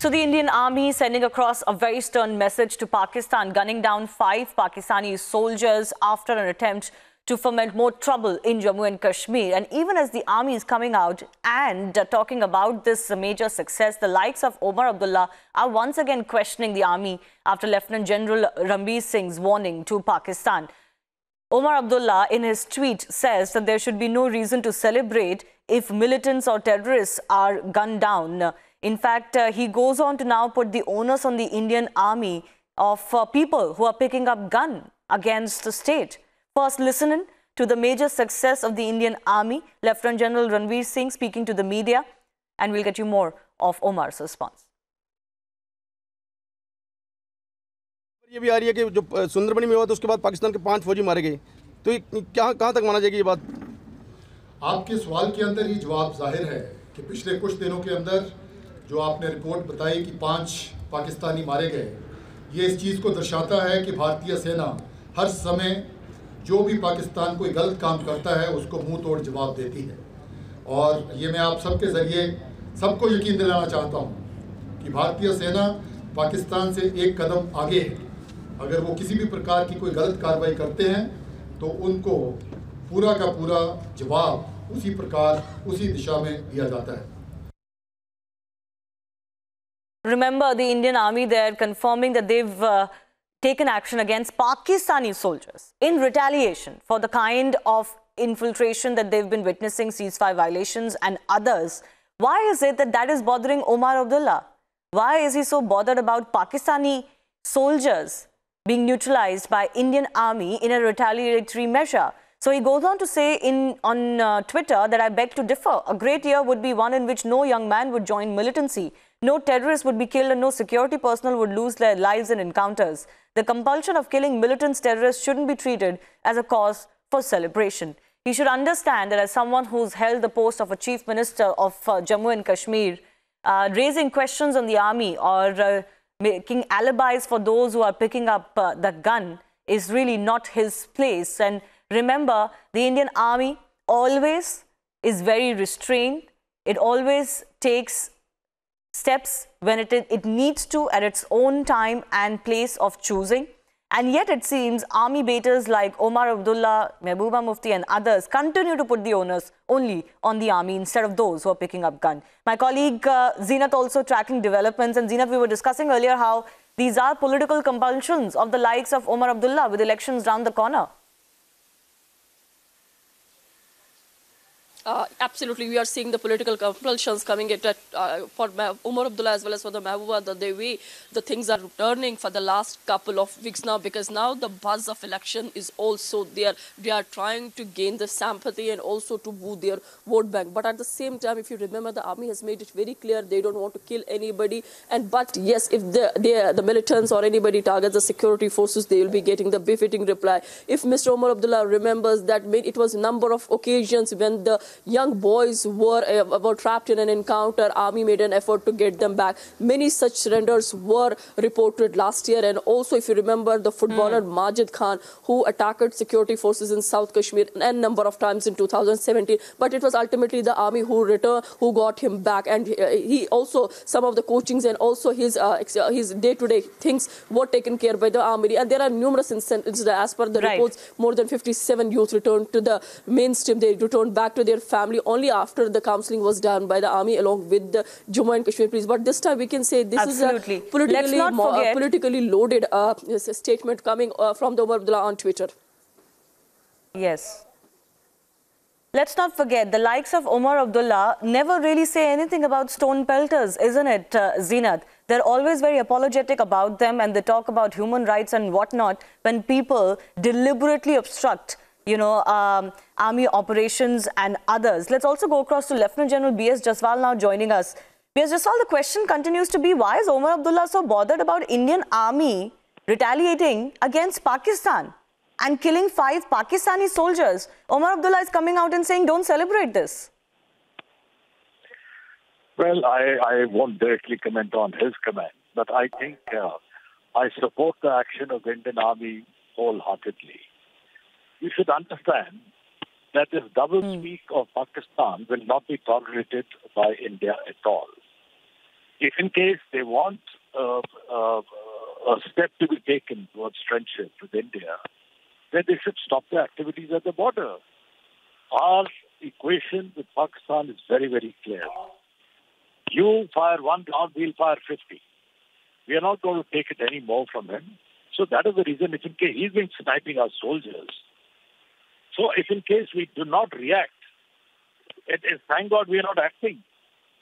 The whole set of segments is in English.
So the Indian Army sending across a very stern message to Pakistan, gunning down 5 Pakistani soldiers after an attempt to foment more trouble in Jammu and Kashmir. And even as the army is coming out and talking about this major success, the likes of Omar Abdullah are once again questioning the army after Lieutenant General Ranbir Singh's warning to Pakistan. Omar Abdullah in his tweet says that there should be no reason to celebrate if militants or terrorists are gunned down. In fact, he goes on to now put the onus on the Indian army of people who are picking up gun against the state. First, listening to the major success of the Indian Army, Lieutenant General Ranbir Singh speaking to the media, and we'll get you more of Omar's response. ये भी आ रही है कि जो सुंदरबनी में हुआ तो उसके बाद पाकिस्तान के 5 फौजी मारे गए, तो ये कहाँ तक माना जाएगी ये बात? आपके सवाल के अंदर ही जवाब जाहिर है कि पिछले कुछ दिनों के अंदर जो आपने रिपोर्ट बताई कि 5 पाकिस्तानी मारे गए, ये इस चीज़ को दर्शाता है कि भारतीय सेना हर समय जो भी पाकिस्तान कोई गलत काम करता है उसको मुंह तोड़ जवाब देती है। और ये मैं आप सबके ज़रिए सबको यकीन दिलाना चाहता हूँ कि भारतीय सेना पाकिस्तान से एक कदम आगे है। अगर वो किसी भी प्रकार की कोई गलत कार्रवाई करते हैं तो उनको पूरा का पूरा जवाब उसी प्रकार उसी दिशा में दिया जाता है। Remember, the Indian Army there confirming that they've taken action against Pakistani soldiers in retaliation for the kind of infiltration that they've been witnessing, ceasefire violations and others. Why is it that that is bothering Omar Abdullah? Why is he so bothered about Pakistani soldiers being neutralized by Indian Army in a retaliatory measure? So he goes on to say on Twitter that I beg to differ. A great year would be one in which no young man would join militancy. No terrorist would be killed and no security personnel would lose their lives in encounters. The compulsion of killing militants, terrorists shouldn't be treated as a cause for celebration. He should understand that as someone who's held the post of a chief minister of Jammu and Kashmir, raising questions on the army or making alibis for those who are picking up the gun is really not his place. And remember, the Indian army always is very restrained. It always takes steps when it needs to at its own time and place of choosing. And yet it seems army baiters like Omar Abdullah, Mehbooba Mufti and others continue to put the onus only on the army instead of those who are picking up gun. My colleague Zeenat also tracking developments. And Zeenat, we were discussing earlier how these are political compulsions of the likes of Omar Abdullah with elections round the corner. Absolutely, we are seeing the political compulsions coming for Omar Abdullah as well as for the Mehbooba. The way the things are turning for the last couple of weeks now, because now the buzz of election is also there. They are trying to gain the sympathy and also to woo their vote bank. But at the same time, if you remember, the army has made it very clear they don't want to kill anybody. But yes, if the militants or anybody targets the security forces, they will be getting the befitting reply. If Mr. Omar Abdullah remembers that it was a number of occasions when the young boys were trapped in an encounter, army made an effort to get them back. Many such surrenders were reported last year. And also, if you remember, the footballer Majid Khan, who attacked security forces in South Kashmir a number of times in 2017. But it was ultimately the army who got him back. And he also, some of the coachings and also his day-to-day things were taken care by the army. And there are numerous incidents, as per the reports, more than 57 youth returned to the mainstream. They returned back to their family only after the counselling was done by the army along with the Jammu and Kashmir police. But this time we can say this is a politically loaded statement coming from the Omar Abdullah on Twitter. Yes. Let's not forget, the likes of Omar Abdullah never really say anything about stone pelters, isn't it, Zeenat? They're always very apologetic about them and they talk about human rights and whatnot when people deliberately obstruct army operations and others. Let's also go across to Lieutenant General B.S. Jaswal now joining us. B.S. Jaswal, the question continues to be, why is Omar Abdullah so bothered about Indian army retaliating against Pakistan and killing 5 Pakistani soldiers? Omar Abdullah is coming out and saying, don't celebrate this. Well, I won't directly comment on his comment, but I think I support the action of the Indian army wholeheartedly. You should understand that this double speak of Pakistan will not be tolerated by India at all. If in case they want a step to be taken towards friendship with India, then they should stop the activities at the border. Our equation with Pakistan is very, very clear. You fire one round, we'll fire 50. We are not going to take it any more from him. So that is the reason, if in case he's been sniping our soldiers. So if in case we do not react, it is thank God we are not acting.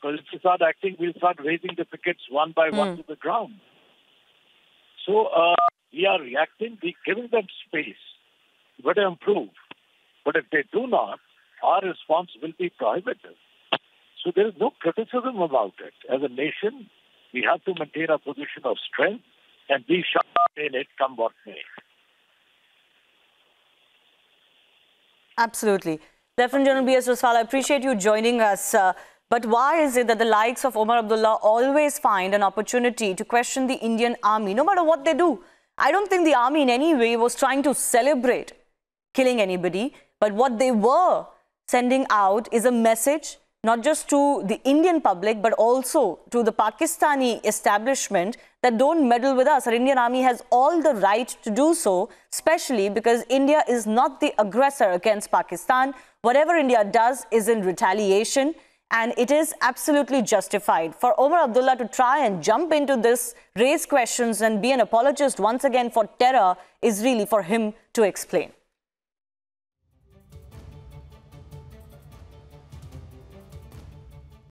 Because if we start acting, we'll start raising the pickets one by one to the ground. So we are reacting, we're giving them space. We better improve. But if they do not, our response will be prohibitive. So there is no criticism about it. As a nation, we have to maintain a position of strength and be sharp in it, come what may. Absolutely. Lieutenant General B.S. Raswal, I appreciate you joining us. But why is it that the likes of Omar Abdullah always find an opportunity to question the Indian army, no matter what they do? I don't think the army in any way was trying to celebrate killing anybody, but what they were sending out is a message, not just to the Indian public, but also to the Pakistani establishment that don't meddle with us. Our Indian army has all the right to do so, especially because India is not the aggressor against Pakistan. Whatever India does is in retaliation, and it is absolutely justified. For Omar Abdullah to try and jump into this, raise questions and be an apologist once again for terror is really for him to explain.